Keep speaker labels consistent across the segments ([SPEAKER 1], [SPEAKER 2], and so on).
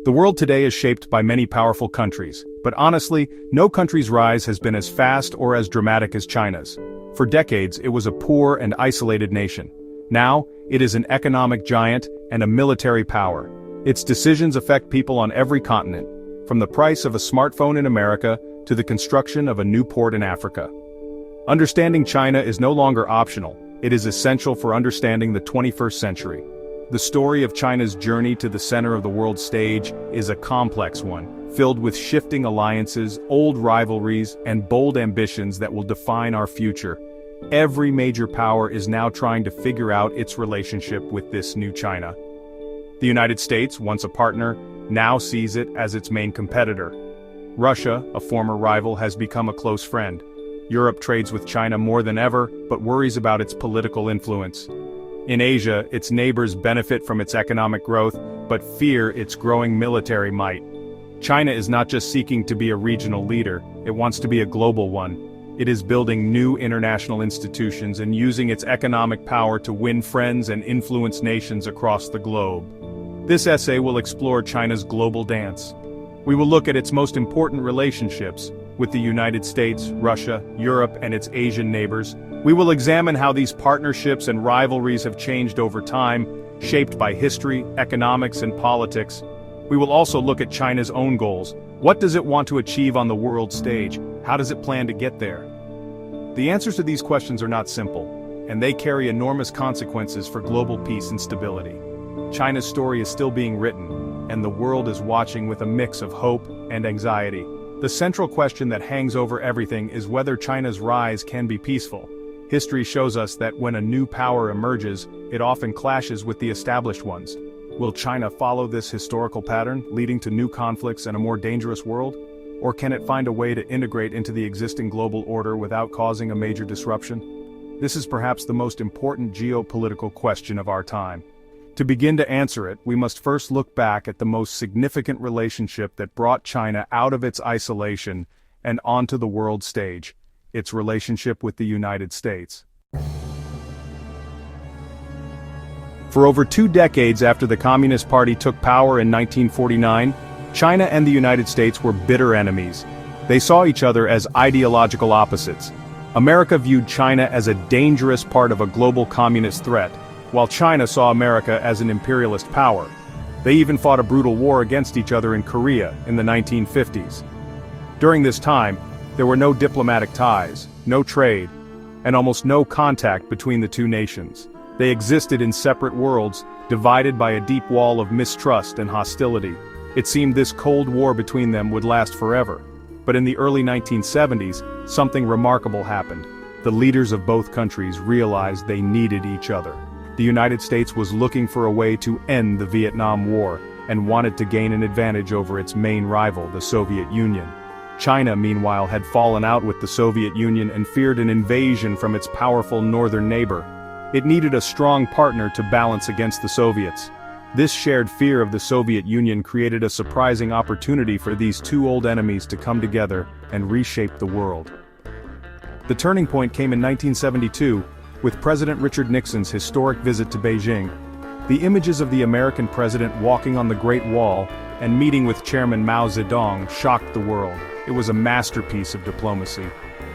[SPEAKER 1] The world today is shaped by many powerful countries, but honestly, no country's rise has been as fast or as dramatic as China's. For decades, it was a poor and isolated nation. Now, it is an economic giant and a military power. Its decisions affect people on every continent, from the price of a smartphone in America to the construction of a new port in Africa. Understanding China is no longer optional, it is essential for understanding the 21st century. The story of China's journey to the center of the world stage is a complex one, filled with shifting alliances, old rivalries, and bold ambitions that will define our future. Every major power is now trying to figure out its relationship with this new China. The United States, once a partner, now sees it as its main competitor. Russia, a former rival, has become a close friend. Europe trades with China more than ever, but worries about its political influence. In Asia, its neighbors benefit from its economic growth, but fear its growing military might. China is not just seeking to be a regional leader, it wants to be a global one. It is building new international institutions and using its economic power to win friends and influence nations across the globe. This essay will explore China's global dance. We will look at its most important relationships, with the United States, Russia, Europe, and its Asian neighbors. We will examine how these partnerships and rivalries have changed over time, shaped by history, economics, and politics. We will also look at China's own goals. What does it want to achieve on the world stage? How does it plan to get there? The answers to these questions are not simple, and they carry enormous consequences for global peace and stability. China's story is still being written, and the world is watching with a mix of hope and anxiety. The central question that hangs over everything is whether China's rise can be peaceful. History shows us that when a new power emerges, it often clashes with the established ones. Will China follow this historical pattern, leading to new conflicts and a more dangerous world? Or can it find a way to integrate into the existing global order without causing a major disruption? This is perhaps the most important geopolitical question of our time. To begin to answer it, we must first look back at the most significant relationship that brought China out of its isolation and onto the world stage, its relationship with the United States. For over 2 decades after the Communist Party took power in 1949, China and the United States were bitter enemies. They saw each other as ideological opposites. America viewed China as a dangerous part of a global communist threat, while China saw America as an imperialist power. They even fought a brutal war against each other in Korea in the 1950s. During this time, there were no diplomatic ties, no trade, and almost no contact between the two nations. They existed in separate worlds, divided by a deep wall of mistrust and hostility. It seemed this Cold War between them would last forever. But in the early 1970s, something remarkable happened. The leaders of both countries realized they needed each other. The United States was looking for a way to end the Vietnam War, and wanted to gain an advantage over its main rival, the Soviet Union. China, meanwhile, had fallen out with the Soviet Union and feared an invasion from its powerful northern neighbor. It needed a strong partner to balance against the Soviets. This shared fear of the Soviet Union created a surprising opportunity for these two old enemies to come together and reshape the world. The turning point came in 1972, with President Richard Nixon's historic visit to Beijing. The images of the American president walking on the Great Wall and meeting with Chairman Mao Zedong shocked the world. It was a masterpiece of diplomacy.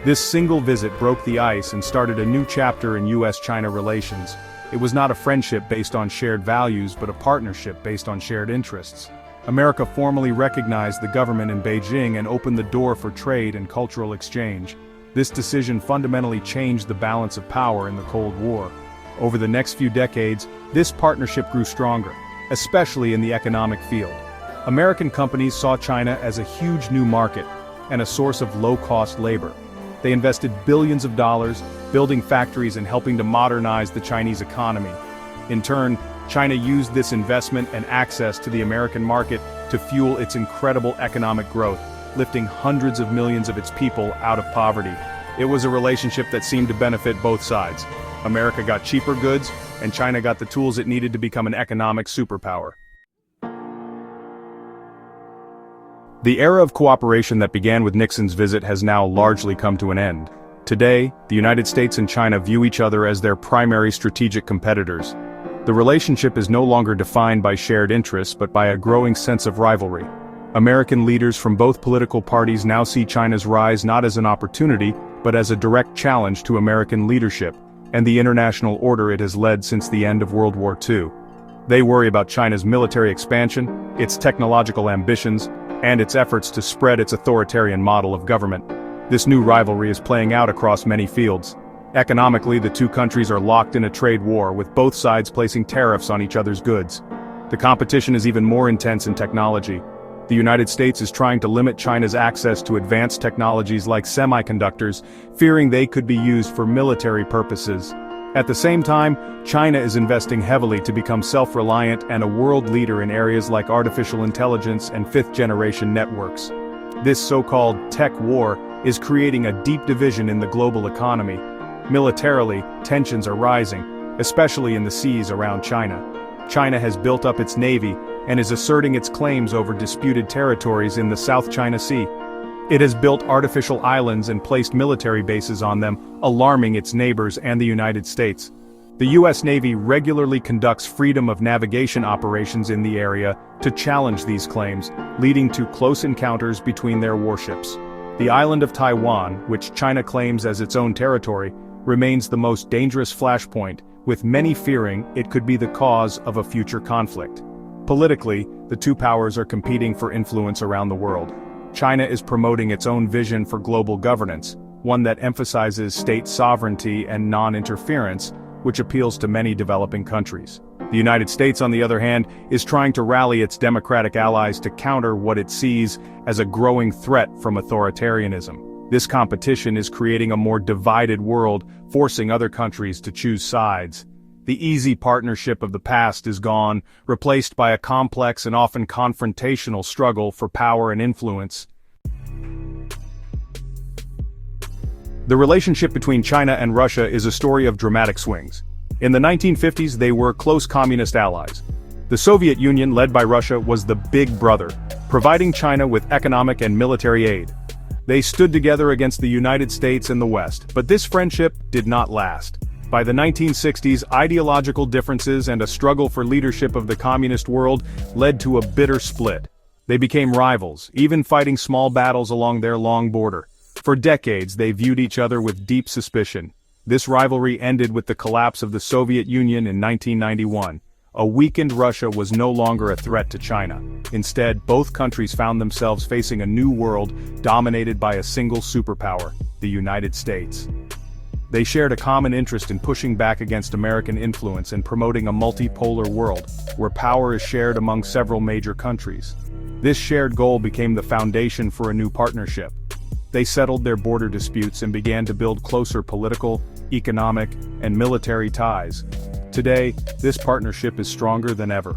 [SPEAKER 1] This single visit broke the ice and started a new chapter in U.S.-China relations. It was not a friendship based on shared values, but a partnership based on shared interests. America formally recognized the government in Beijing and opened the door for trade and cultural exchange. This decision fundamentally changed the balance of power in the Cold War. Over the next few decades, this partnership grew stronger, especially in the economic field. American companies saw China as a huge new market and a source of low-cost labor. They invested billions of dollars, building factories and helping to modernize the Chinese economy. In turn, China used this investment and access to the American market to fuel its incredible economic growth, lifting hundreds of millions of its people out of poverty. It was a relationship that seemed to benefit both sides. America got cheaper goods, and China got the tools it needed to become an economic superpower. The era of cooperation that began with Nixon's visit has now largely come to an end. Today, the United States and China view each other as their primary strategic competitors. The relationship is no longer defined by shared interests but by a growing sense of rivalry. American leaders from both political parties now see China's rise not as an opportunity, but as a direct challenge to American leadership and the international order it has led since the end of World War II. They worry about China's military expansion, its technological ambitions, and its efforts to spread its authoritarian model of government. This new rivalry is playing out across many fields. Economically, the two countries are locked in a trade war, with both sides placing tariffs on each other's goods. The competition is even more intense in technology. The United States is trying to limit China's access to advanced technologies like semiconductors, fearing they could be used for military purposes. At the same time, China is investing heavily to become self-reliant and a world leader in areas like artificial intelligence and fifth-generation networks. This so-called tech war is creating a deep division in the global economy. Militarily, tensions are rising, especially in the seas around China. China has built up its navy and is asserting its claims over disputed territories in the South China Sea. It has built artificial islands and placed military bases on them, alarming its neighbors and the United States. The U.S. Navy regularly conducts freedom of navigation operations in the area to challenge these claims, leading to close encounters between their warships. The island of Taiwan, which China claims as its own territory, remains the most dangerous flashpoint, with many fearing it could be the cause of a future conflict. Politically, the two powers are competing for influence around the world. China is promoting its own vision for global governance, one that emphasizes state sovereignty and non-interference, which appeals to many developing countries. The United States, on the other hand, is trying to rally its democratic allies to counter what it sees as a growing threat from authoritarianism. This competition is creating a more divided world, forcing other countries to choose sides. The easy partnership of the past is gone, replaced by a complex and often confrontational struggle for power and influence. The relationship between China and Russia is a story of dramatic swings. In the 1950s, they were close communist allies. The Soviet Union, led by Russia, was the big brother, providing China with economic and military aid. They stood together against the United States and the West, but this friendship did not last. By the 1960s, ideological differences and a struggle for leadership of the communist world led to a bitter split. They became rivals, even fighting small battles along their long border. For decades, they viewed each other with deep suspicion. This rivalry ended with the collapse of the Soviet Union in 1991. A weakened Russia was no longer a threat to China. Instead, both countries found themselves facing a new world dominated by a single superpower, the United States. They shared a common interest in pushing back against American influence and promoting a multipolar world, where power is shared among several major countries. This shared goal became the foundation for a new partnership. They settled their border disputes and began to build closer political, economic, and military ties. Today, this partnership is stronger than ever.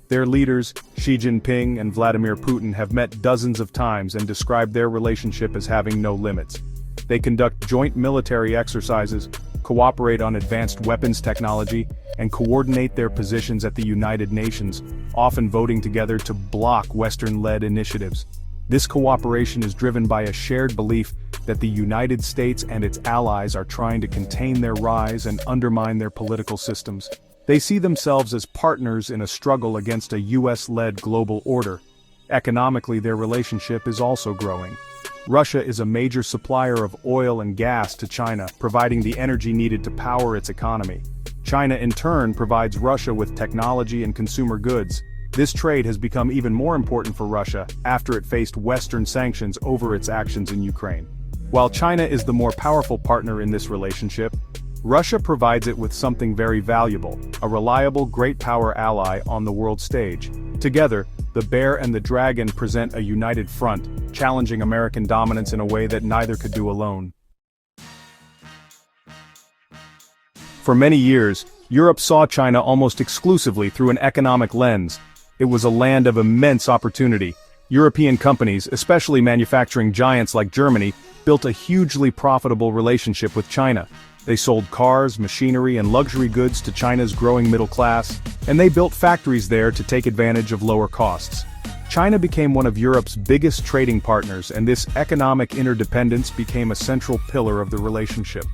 [SPEAKER 1] Their leaders, Xi Jinping and Vladimir Putin, have met dozens of times and described their relationship as having no limits. They conduct joint military exercises, cooperate on advanced weapons technology, and coordinate their positions at the United Nations, often voting together to block Western-led initiatives. This cooperation is driven by a shared belief that the United States and its allies are trying to contain their rise and undermine their political systems. They see themselves as partners in a struggle against a US-led global order. Economically, their relationship is also growing. Russia is a major supplier of oil and gas to China, providing the energy needed to power its economy. China, in turn, provides Russia with technology and consumer goods. This trade has become even more important for Russia after it faced Western sanctions over its actions in Ukraine. While China is the more powerful partner in this relationship, Russia provides it with something very valuable, a reliable great power ally on the world stage. Together, the bear and the dragon present a united front, challenging American dominance in a way that neither could do alone. For many years, Europe saw China almost exclusively through an economic lens. It was a land of immense opportunity. European companies, especially manufacturing giants like Germany, built a hugely profitable relationship with China. They sold cars, machinery, and luxury goods to China's growing middle class, and they built factories there to take advantage of lower costs. China became one of Europe's biggest trading partners, and this economic interdependence became a central pillar of the relationship.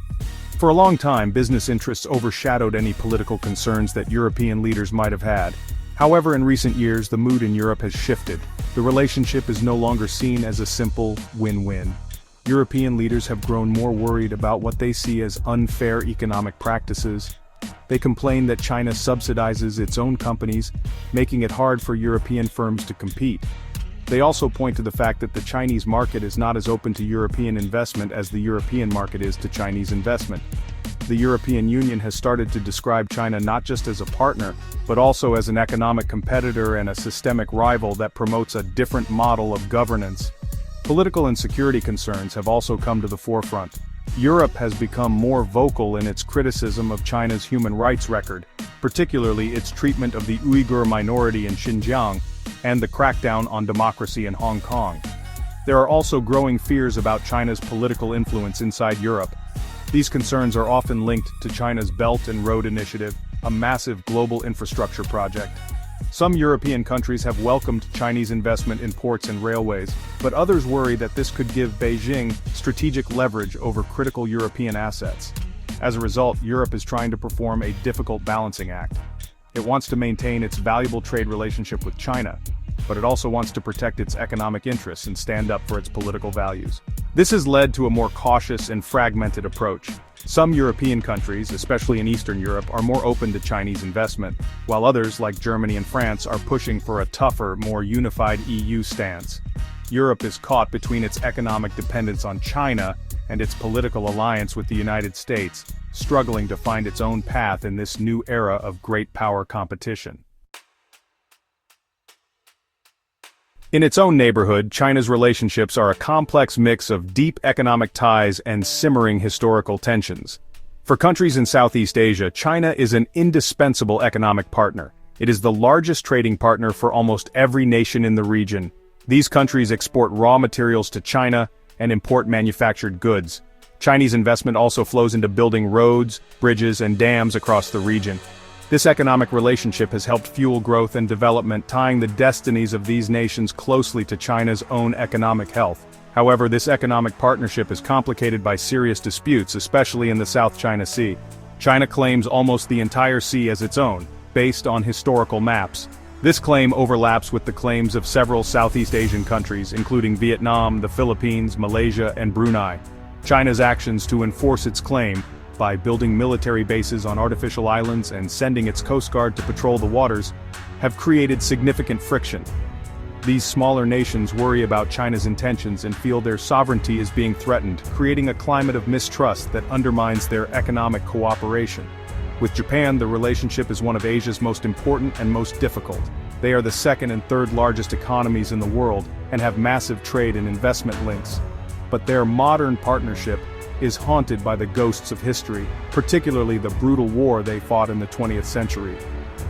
[SPEAKER 1] For a long time, business interests overshadowed any political concerns that European leaders might have had. However, in recent years, the mood in Europe has shifted. The relationship is no longer seen as a simple win-win. European leaders have grown more worried about what they see as unfair economic practices. They complain that China subsidizes its own companies, making it hard for European firms to compete. They also point to the fact that the Chinese market is not as open to European investment as the European market is to Chinese investment. The European Union has started to describe China not just as a partner, but also as an economic competitor and a systemic rival that promotes a different model of governance. Political and security concerns have also come to the forefront. Europe has become more vocal in its criticism of China's human rights record, particularly its treatment of the Uyghur minority in Xinjiang, and the crackdown on democracy in Hong Kong. There are also growing fears about China's political influence inside Europe. These concerns are often linked to China's Belt and Road Initiative, a massive global infrastructure project. Some European countries have welcomed Chinese investment in ports and railways, but others worry that this could give Beijing strategic leverage over critical European assets. As a result, Europe is trying to perform a difficult balancing act. It wants to maintain its valuable trade relationship with China, but it also wants to protect its economic interests and stand up for its political values. This has led to a more cautious and fragmented approach. Some European countries, especially in Eastern Europe, are more open to Chinese investment, while others, like Germany and France, are pushing for a tougher, more unified EU stance. Europe is caught between its economic dependence on China and its political alliance with the United States, struggling to find its own path in this new era of great power competition. In its own neighborhood, China's relationships are a complex mix of deep economic ties and simmering historical tensions. For countries in Southeast Asia, China is an indispensable economic partner. It is the largest trading partner for almost every nation in the region. These countries export raw materials to China and import manufactured goods. Chinese investment also flows into building roads, bridges, and dams across the region. This economic relationship has helped fuel growth and development, tying the destinies of these nations closely to China's own economic health. However, this economic partnership is complicated by serious disputes, especially in the South China Sea. China claims almost the entire sea as its own, based on historical maps. This claim overlaps with the claims of several Southeast Asian countries, including Vietnam, the Philippines, Malaysia, and Brunei. China's actions to enforce its claim, by building military bases on artificial islands and sending its Coast Guard to patrol the waters, have created significant friction. These smaller nations worry about China's intentions and feel their sovereignty is being threatened, creating a climate of mistrust that undermines their economic cooperation. With Japan, the relationship is one of Asia's most important and most difficult. They are the second and third largest economies in the world and have massive trade and investment links. But their modern partnership is haunted by the ghosts of history, particularly the brutal war they fought in the 20th century.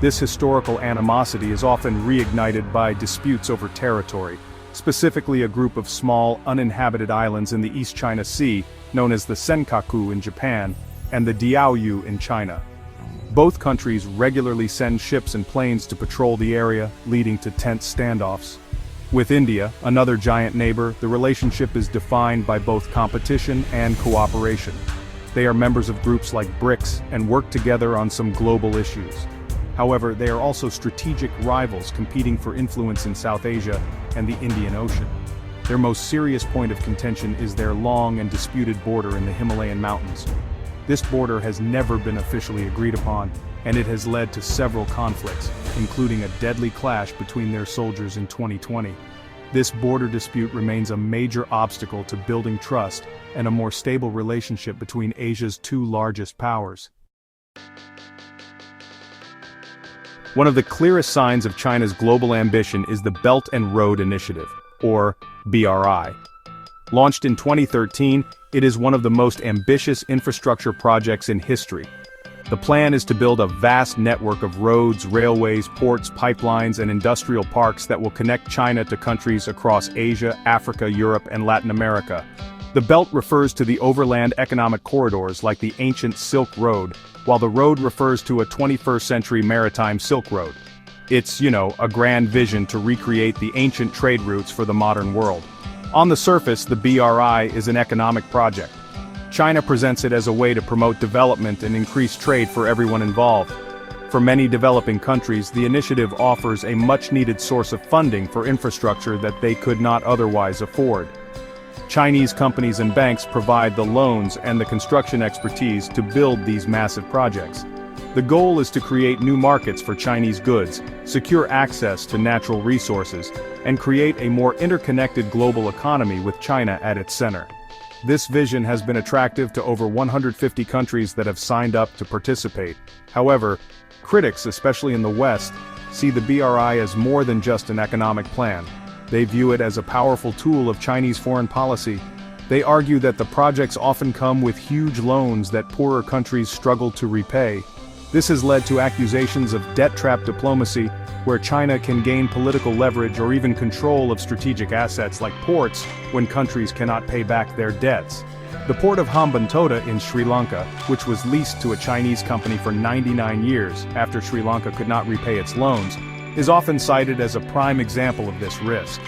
[SPEAKER 1] This historical animosity is often reignited by disputes over territory, specifically a group of small, uninhabited islands in the East China Sea, known as the Senkaku in Japan, and the Diaoyu in China. Both countries regularly send ships and planes to patrol the area, leading to tense standoffs. With India, another giant neighbor, the relationship is defined by both competition and cooperation. They are members of groups like BRICS and work together on some global issues. However, they are also strategic rivals competing for influence in South Asia and the Indian Ocean. Their most serious point of contention is their long and disputed border in the Himalayan mountains. This border has never been officially agreed upon, and it has led to several conflicts, including a deadly clash between their soldiers in 2020. This border dispute remains a major obstacle to building trust and a more stable relationship between Asia's two largest powers. One of the clearest signs of China's global ambition is the Belt and Road Initiative, or BRI. Launched in 2013, it is one of the most ambitious infrastructure projects in history. The plan is to build a vast network of roads, railways, ports, pipelines, and industrial parks that will connect China to countries across Asia, Africa, Europe, and Latin America. The belt refers to the overland economic corridors like the ancient Silk Road, while the road refers to a 21st century maritime Silk Road. It's, a grand vision to recreate the ancient trade routes for the modern world. On the surface, the BRI is an economic project. China presents it as a way to promote development and increase trade for everyone involved. For many developing countries, the initiative offers a much-needed source of funding for infrastructure that they could not otherwise afford. Chinese companies and banks provide the loans and the construction expertise to build these massive projects. The goal is to create new markets for Chinese goods, secure access to natural resources, and create a more interconnected global economy with China at its center. This vision has been attractive to over 150 countries that have signed up to participate. However, critics, especially in the West, see the BRI as more than just an economic plan. They view it as a powerful tool of Chinese foreign policy. They argue that the projects often come with huge loans that poorer countries struggle to repay. This has led to accusations of debt-trap diplomacy, where China can gain political leverage or even control of strategic assets like ports when countries cannot pay back their debts. The port of Hambantota in Sri Lanka, which was leased to a Chinese company for 99 years after Sri Lanka could not repay its loans, is often cited as a prime example of this risk.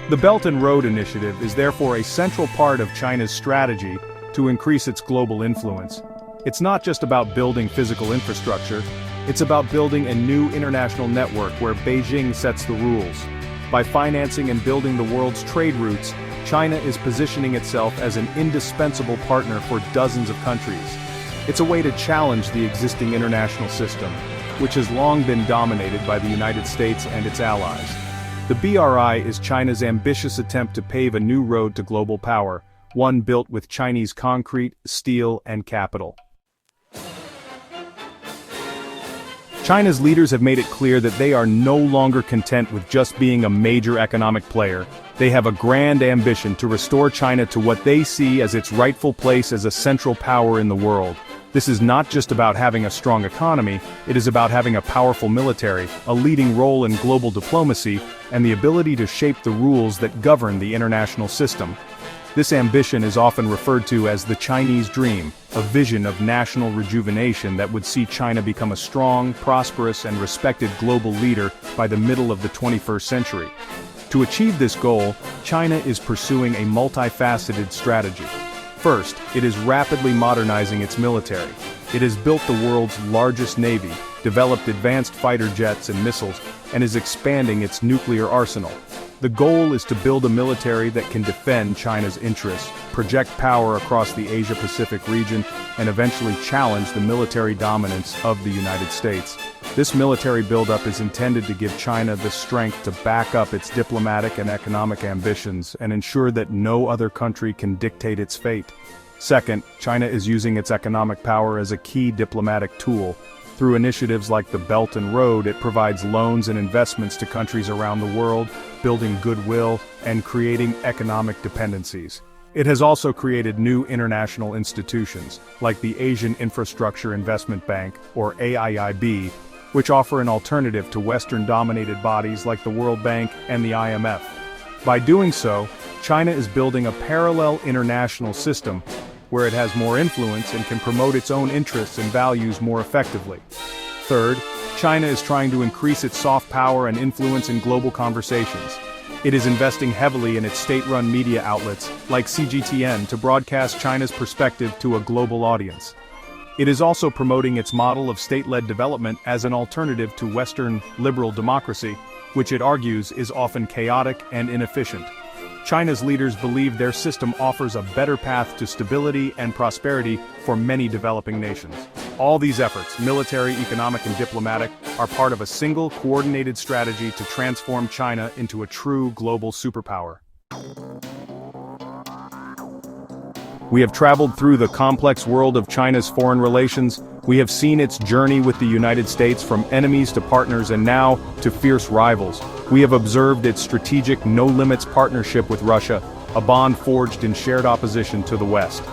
[SPEAKER 1] The Belt and Road Initiative is therefore a central part of China's strategy to increase its global influence. It's not just about building physical infrastructure, it's about building a new international network where Beijing sets the rules. By financing and building the world's trade routes, China is positioning itself as an indispensable partner for dozens of countries. It's a way to challenge the existing international system, which has long been dominated by the United States and its allies. The BRI is China's ambitious attempt to pave a new road to global power, one built with Chinese concrete, steel, and capital. China's leaders have made it clear that they are no longer content with just being a major economic player. They have a grand ambition to restore China to what they see as its rightful place as a central power in the world. This is not just about having a strong economy, it is about having a powerful military, a leading role in global diplomacy, and the ability to shape the rules that govern the international system. This ambition is often referred to as the Chinese dream, a vision of national rejuvenation that would see China become a strong, prosperous, and respected global leader by the middle of the 21st century. To achieve this goal, China is pursuing a multifaceted strategy. First, it is rapidly modernizing its military. It has built the world's largest navy, developed advanced fighter jets and missiles, and is expanding its nuclear arsenal. The goal is to build a military that can defend China's interests, project power across the Asia-Pacific region, and eventually challenge the military dominance of the United States. This military buildup is intended to give China the strength to back up its diplomatic and economic ambitions and ensure that no other country can dictate its fate. Second, China is using its economic power as a key diplomatic tool. Through initiatives like the Belt and Road, it provides loans and investments to countries around the world, building goodwill and creating economic dependencies. It has also created new international institutions, like the Asian Infrastructure Investment Bank, or AIIB, which offer an alternative to Western-dominated bodies like the World Bank and the IMF. By doing so, China is building a parallel international system where it has more influence and can promote its own interests and values more effectively. Third, China is trying to increase its soft power and influence in global conversations. It is investing heavily in its state-run media outlets, like CGTN, to broadcast China's perspective to a global audience. It is also promoting its model of state-led development as an alternative to Western liberal democracy, which it argues is often chaotic and inefficient. China's leaders believe their system offers a better path to stability and prosperity for many developing nations. All these efforts, military, economic, and diplomatic, are part of a single, coordinated strategy to transform China into a true global superpower. We have traveled through the complex world of China's foreign relations. We have seen its journey with the United States from enemies to partners and now to fierce rivals. We have observed its strategic no-limits partnership with Russia, a bond forged in shared opposition to the West.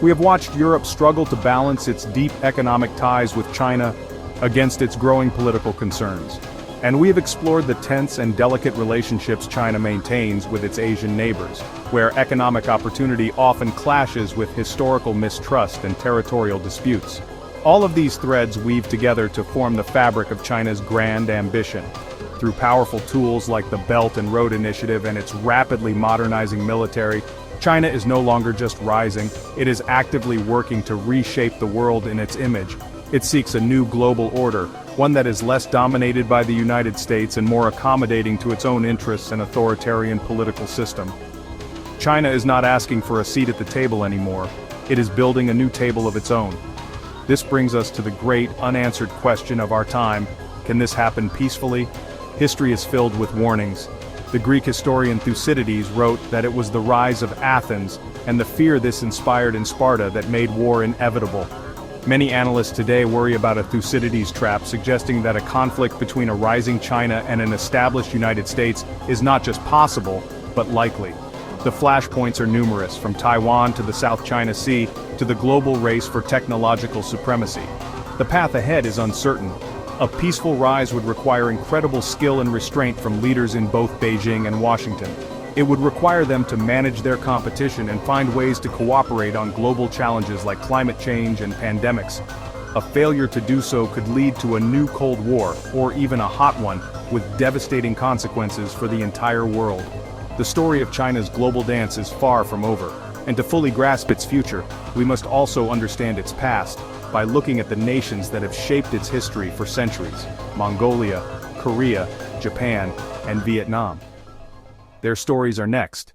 [SPEAKER 1] We have watched Europe struggle to balance its deep economic ties with China against its growing political concerns. And we have explored the tense and delicate relationships China maintains with its Asian neighbors, where economic opportunity often clashes with historical mistrust and territorial disputes. All of these threads weave together to form the fabric of China's grand ambition. Through powerful tools like the Belt and Road Initiative and its rapidly modernizing military, China is no longer just rising, it is actively working to reshape the world in its image. It seeks a new global order, one that is less dominated by the United States and more accommodating to its own interests and authoritarian political system. China is not asking for a seat at the table anymore, it is building a new table of its own. This brings us to the great, unanswered question of our time: can this happen peacefully? History is filled with warnings. The Greek historian Thucydides wrote that it was the rise of Athens and the fear this inspired in Sparta that made war inevitable. Many analysts today worry about a Thucydides trap, suggesting that a conflict between a rising China and an established United States is not just possible, but likely. The flashpoints are numerous, from Taiwan to the South China Sea, to the global race for technological supremacy. The path ahead is uncertain. A peaceful rise would require incredible skill and restraint from leaders in both Beijing and Washington. It would require them to manage their competition and find ways to cooperate on global challenges like climate change and pandemics. A failure to do so could lead to a new Cold War, or even a hot one, with devastating consequences for the entire world. The story of China's global dance is far from over, and to fully grasp its future, we must also understand its past, by looking at the nations that have shaped its history for centuries: Mongolia, Korea, Japan, and Vietnam. Their stories are next.